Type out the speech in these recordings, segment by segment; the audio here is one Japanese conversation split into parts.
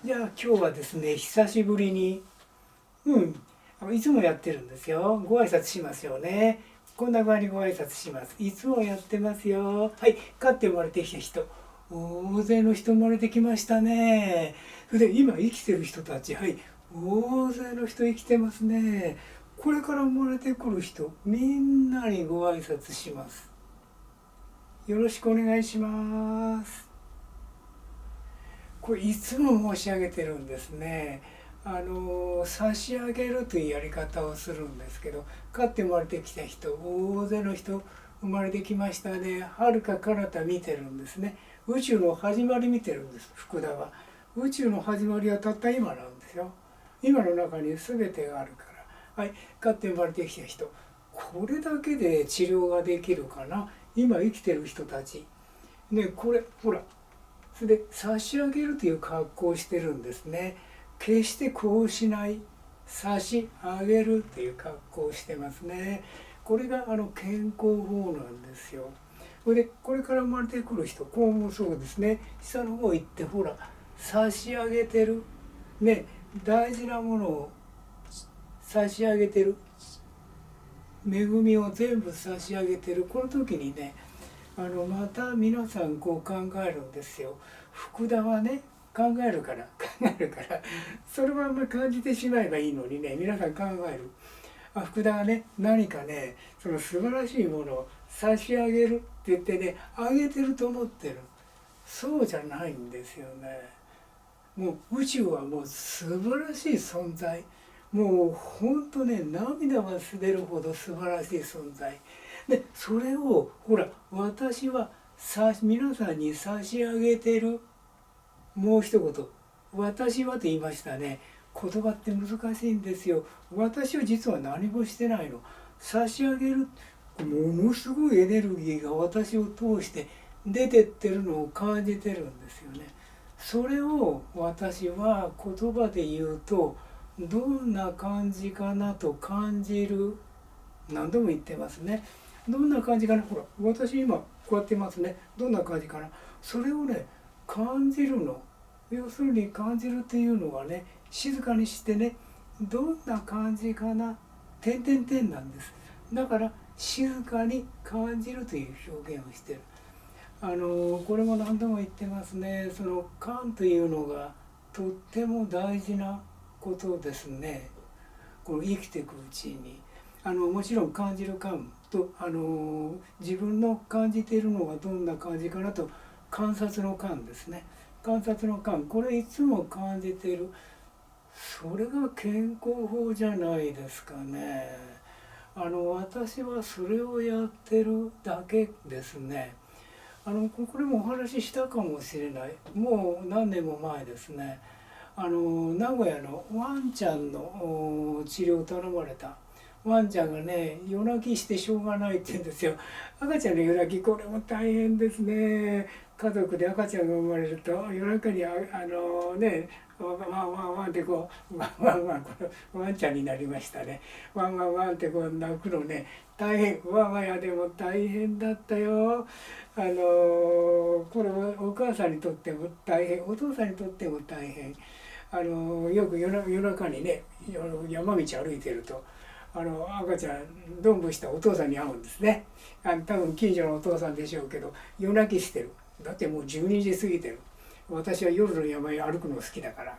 じゃあ今日はですね、久しぶりに、いつもやってるんですよ。ご挨拶しますよね。こんな具合にご挨拶します。いつもやってますよ。はい、飼って生まれてきた人。大勢の人生まれてきましたね。それで今生きてる人たち、はい、大勢の人生きてますね。これから生まれてくる人、みんなにご挨拶します。よろしくお願いします。これいつも申し上げてるんですね。差し上げるというやり方をするんですけど、飼って生まれてきた人、大勢の人生まれてきましたね。遥か彼方見てるんですね。宇宙の始まり見てるんです、福田は。宇宙の始まりはたった今なんですよ。今の中に全てがあるから。はい、飼って生まれてきた人、これだけで治療ができるかな。今生きてる人たちね、これほら、それで差し上げるという格好をしてるんですね。決してこうしない、差し上げるという格好をしてますね。これが健康法なんですよ。それでこれから生まれてくる人、こうもそうですね。下の方行ってほら、差し上げてるね、大事なものを差し上げてる、恵みを全部差し上げてる。この時にね、また皆さんこう考えるんですよ。福田はね、考えるからそれはあんまり感じてしまえばいいのにね、皆さん考える。福田はね、何かね、その素晴らしいものを差し上げるって言ってね、あげてると思ってる。そうじゃないんですよね。もう宇宙はもう素晴らしい存在。もうほんとね、涙が出るほど素晴らしい存在で、それをほら、私は皆さんに差し上げてる。もう一言、私はと言いましたね。言葉って難しいんですよ。私は実は何もしてないの。差し上げる、ものすごいエネルギーが私を通して出てってるのを感じてるんですよね。それを私は言葉で言うと、どんな感じかなと感じる。何度も言ってますね。どんな感じかな、ほら私今こうやってますね。どんな感じかな、それをね、感じるの。要するに感じるっていうのはね、静かにしてね、どんな感じかな、点々点なんです。だから静かに感じるという表現をしてる。これも何度も言ってますね。その感というのがとっても大事なことですね。この生きていくうちにもちろん感じる感と自分の感じているのがどんな感じかなと、観察の感ですね。観察の感、これいつも感じている。それが健康法じゃないですかね。私はそれをやってるだけですね。これもお話ししたかもしれない。もう何年も前ですね。名古屋のワンちゃんの治療を頼まれた。ワンちゃんがね、夜泣きしてしょうがないって言うんですよ。赤ちゃんの夜泣き、これも大変ですね。家族で赤ちゃんが生まれると夜中にね、ワンワンワンワンってこうワンワンワン、このワンちゃんになりましたね。ワンワンワンってこう泣くのね、大変。我が家でも大変だったよ。これはお母さんにとっても大変、お父さんにとっても大変。よく夜中にね、山道歩いてると赤ちゃんどんぶしたお父さんに会うんですね。多分近所のお父さんでしょうけど、夜泣きしてる。だってもう12時過ぎてる。私は夜の山へ歩くの好きだから。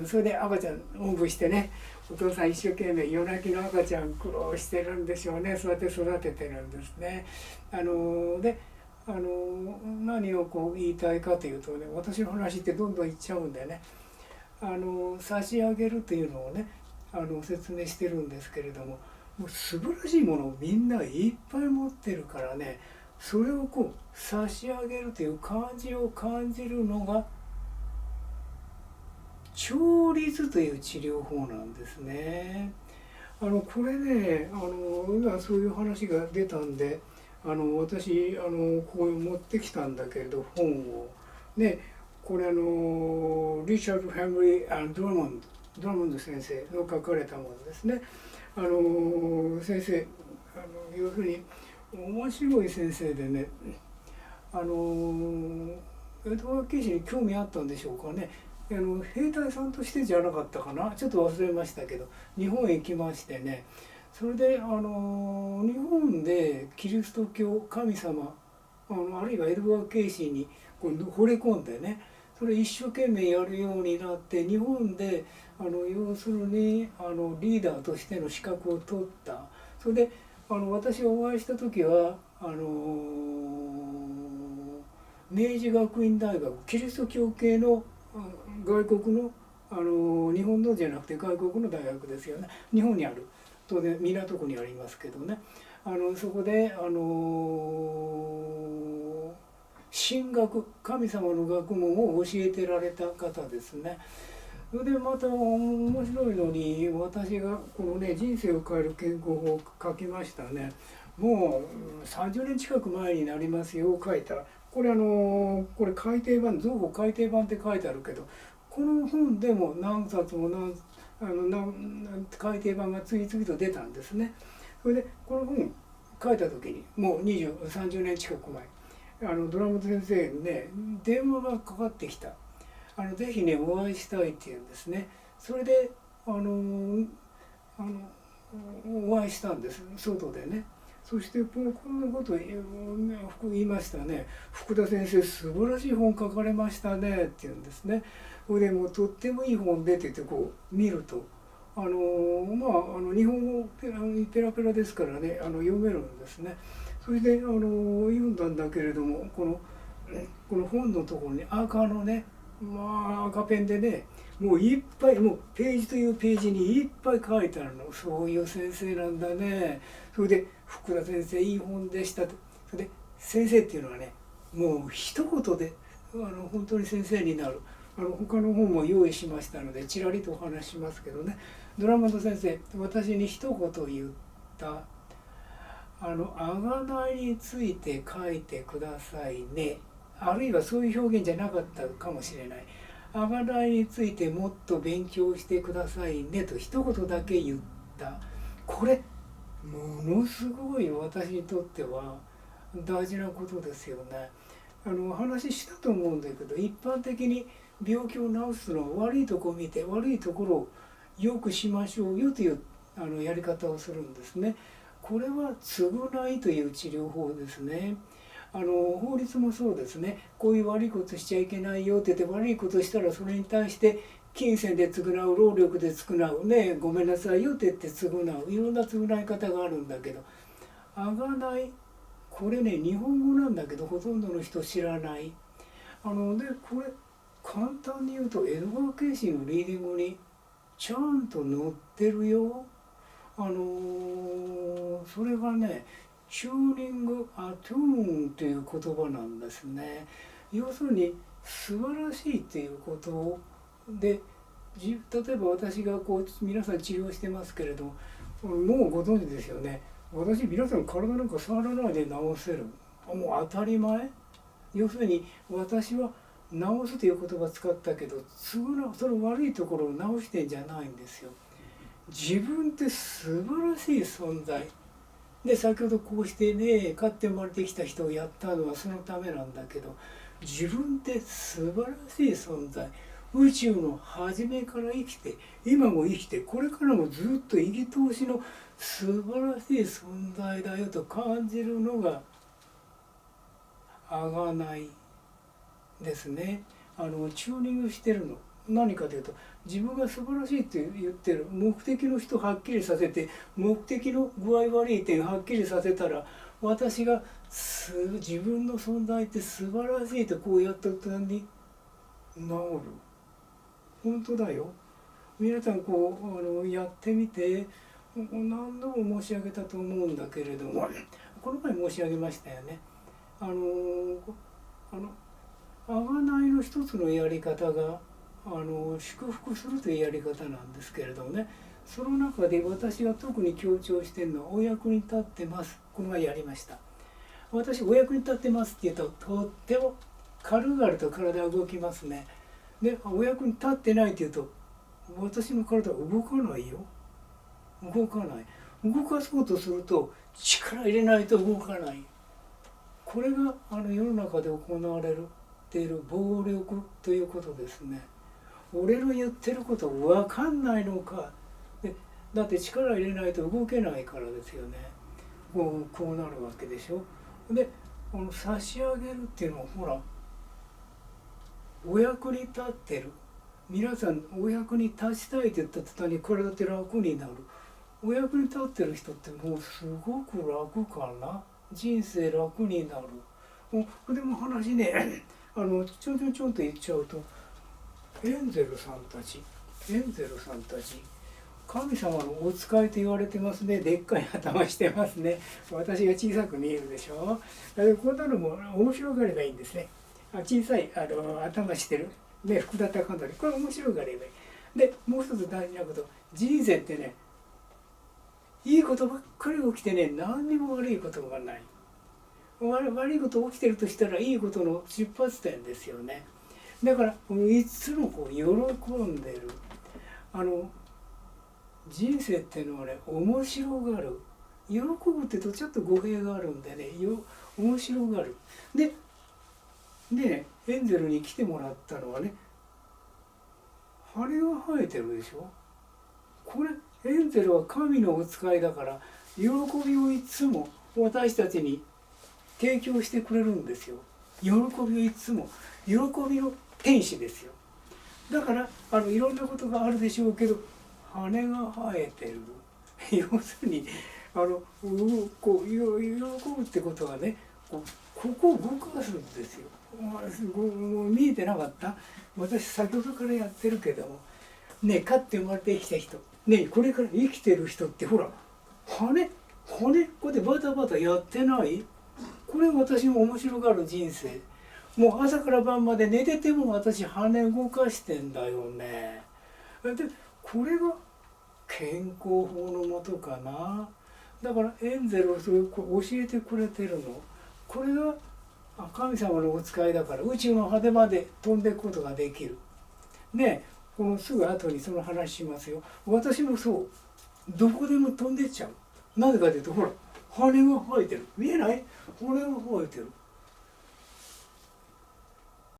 それで赤ちゃんおんぶしてね、お父さん一生懸命夜泣きの赤ちゃん苦労してるんでしょうね。そうやって育ててるんですね。で何をこう言いたいかというとね、私の話ってどんどんいっちゃうんでね、差し上げるというのをね、説明してるんですけれども、もう素晴らしいものをみんないっぱい持ってるからね、それをこう差し上げるという感じを感じるのが調律という治療法なんですね。これね、今そういう話が出たんで、私こう持ってきたんだけれど、本をね、これリチャード・ヘンリー・ドラモンド先生の書かれたものですね。先生要するに面白い先生でね、江戸川慶史に興味あったんでしょうかね。兵隊さんとしてじゃなかったかな、ちょっと忘れましたけど、日本へ来ましてね、それで日本でキリスト教神様、あるいはエドワード・ケイシーにこう惚れ込んでね、それ一生懸命やるようになって、日本で要するにリーダーとしての資格を取った。それで私がお会いした時は明治学院大学、キリスト教系の外国の日本のじゃなくて外国の大学ですよね。日本にある、当然港区にありますけどね、そこで神学、神様の学問を教えてられた方ですね。それでまた面白いのに、私がこのね人生を変える健康法を書きましたね。もう30年近く前になりますよ、書いた。これこれ改訂版、増補改訂版って書いてあるけど、この本でも何冊も改訂版が次々と出たんですね。それでこの本書いた時にもう30年近く前、ドラム先生にね電話がかかってきた。ぜひねお会いしたいって言うんですね。それでお会いしたんです、外でね。そしてこんなことを言いましたね。福田先生素晴らしい本書かれましたねって言うんですね。それでもうとってもいい本出てて、こう見ると日本語ペラペラですからね読めるんですね。それで読んだんだけれども、この本のところに赤のね、赤ペンでね、もういっぱい、もうページというページにいっぱい書いてあるの。そういう先生なんだね。それで福田先生いい本でしたと。それで先生っていうのはね、もう一言で本当に先生になる。他の本も用意しましたのでちらりとお話しますけどね。ドラマの先生、私に一言言った。贖いについて書いてくださいね。あるいはそういう表現じゃなかったかもしれない。贖いについてもっと勉強してくださいねと一言だけ言った。これものすごい私にとっては大事なことですよね。話したと思うんだけど、一般的に病気を治すのは悪いところを見て悪いところをよくしましょうよというやり方をするんですね。これは償いという治療法ですね。法律もそうですね。こういう悪いことしちゃいけないよって言って、悪いことしたらそれに対して金銭で償う、労力で償うね、ごめんなさいよって言って償う、いろんな償い方があるんだけど、贖い、これね日本語なんだけどほとんどの人知らない。でこれ簡単に言うとエドガー・ケイシーのリーディングにちゃんと載ってるよ。それがねチューニング・アトゥーンという言葉なんですね。要するに素晴らしいっていうことで、例えば私がこう皆さん治療してますけれどもうご存知ですよね。私皆さん体なんか触らないで治せる、もう当たり前。要するに私は治すという言葉を使ったけどその悪いところを治してんじゃないんですよ。自分って素晴らしい存在で、先ほどこうしてね飼って生まれてきた人をやったのはそのためなんだけど、自分って素晴らしい存在、宇宙の初めから生きて今も生きてこれからもずっと生き通しの素晴らしい存在だよと感じるのが贖いですね。チューニングしてるの何かというと、自分が素晴らしいって言ってる目的の人をはっきりさせて、目的の具合悪い点はっきりさせたら、私が自分の存在って素晴らしいとこうやった途端に治る。本当だよ。皆さんこうやってみて、何度も申し上げたと思うんだけれども、この前申し上げましたよね。贖いの一つのやり方が祝福するというやり方なんですけれどもね、その中で私が特に強調しているのはお役に立ってます。この前やりました。私お役に立ってますって言うととっても軽々と体が動きますね。でお役に立ってないって言うと私の体は動かないよ。動かない。動かそうとすると力入れないと動かない。これが世の中で行われている暴力ということですね。俺の言ってること分かんないのか。でだって力入れないと動けないからですよね。こうなるわけでしょ。で差し上げるっていうのはほらお役に立ってる。皆さんお役に立ちたいって言った途端にこれだって楽になる。お役に立ってる人ってもうすごく楽かな。人生楽になる。でも話ねちょんと言っちゃうとエンゼルさんたち神様のお使いと言われてますね。でっかい頭してますね。私が小さく見えるでしょ。こんなのも面白がればいいんですね。小さい頭してる、ね、福田孝則、これ面白がればいい。でもう一つ大事なこと、人生ってね、いいことばっかり起きてね、何にも悪いことがない。悪いこと起きてるとしたらいいことの出発点ですよね。だからいつも喜んでる。人生っていうのはね、面白がる。喜ぶって言うとちょっと語弊があるんでね、面白がる。でエンゼルに来てもらったのはね、羽が生えてるでしょ。これエンゼルは神のお使いだから喜びをいつも私たちに提供してくれるんですよ。喜びをいつも喜びの天使ですよ。だからいろんなことがあるでしょうけど羽が生えてる要するにこう喜ぶってことはね、ここを動かすんですよ。もう見えてなかった。私先ほどからやってるけどもね、かって生まれて生きた人ね、これから生きてる人ってほら羽ここでバタバタやってない。これ私も面白がる人生。もう朝から晩まで寝てても私羽動かしてんだよね。でこれが健康法のもとかな。だからエンゼルをそれ教えてくれてるの。これが神様のお使いだから宇宙の果てまで飛んでいくことができる。ね、このすぐ後にその話しますよ。私もそう、どこでも飛んでっちゃう。なぜかというとほら羽が生えてる。見えない？羽が生えてる。